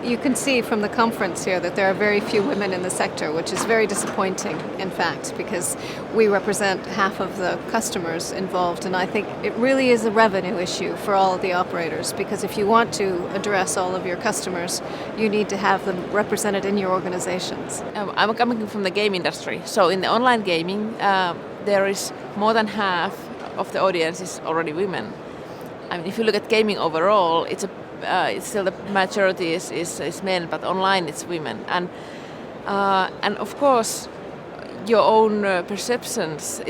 You can see from the conference here that there are very few women in the sector, which is very disappointing, in fact, because we represent half of the customers involved, and I think it really is a revenue issue for all of the operators, because if you want to address all of your customers, you need to have them represented in your organizations. I'm coming from the game industry, so in the online gaming, there is more than half of the audience is already women. I mean, if you look at gaming overall, it's still the majority is men, but online it's women. And of course, your own perceptions,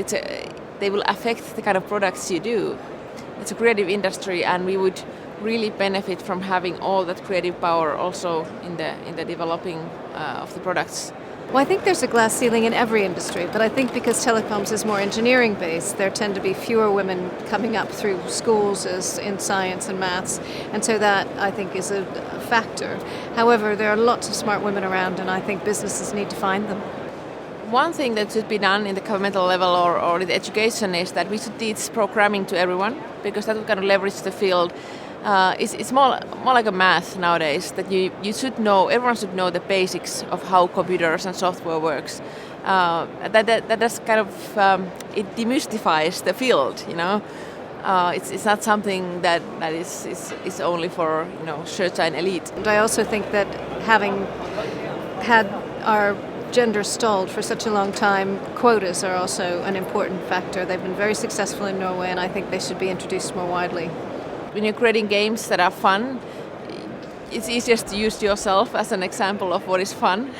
they will affect the kind of products you do. It's a creative industry, and we would really benefit from having all that creative power also in the developing of the products. Well, I think there's a glass ceiling in every industry, but I think because telecoms is more engineering based, there tend to be fewer women coming up through schools as in science and maths, and so that I think is a factor. However, there are lots of smart women around, and I think businesses need to find them. One thing that should be done in the governmental level or in the education is that we should teach programming to everyone, because that would kind of leverage the field. It's more like a math nowadays, that you should know, everyone should know the basics of how computers and software works. That does kind of, it demystifies the field, you know. It's not something that is only for, you know, certain elite. And I also think that having had our gender stalled for such a long time, quotas are also an important factor. They've been very successful in Norway, and I think they should be introduced more widely. When you're creating games that are fun, it's easiest to use yourself as an example of what is fun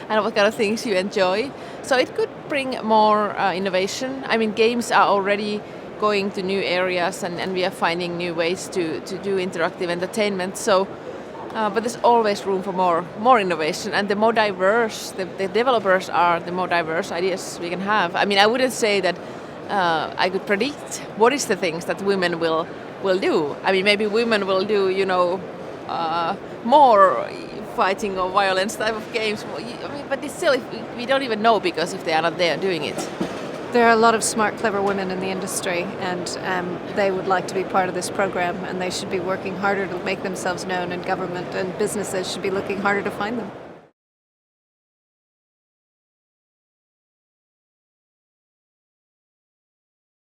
and what kind of things you enjoy. So it could bring more innovation. I mean, games are already going to new areas, and we are finding new ways to do interactive entertainment. So, but there's always room for more innovation, and the more diverse the developers are, the more diverse ideas we can have. I mean, I wouldn't say that I could predict what is the things that women will do. I mean, maybe women will do, you know, more fighting or violence type of games. I mean, but it's still, we don't even know, because if they are not there doing it. There are a lot of smart, clever women in the industry, and they would like to be part of this program, and they should be working harder to make themselves known, and government and businesses should be looking harder to find them.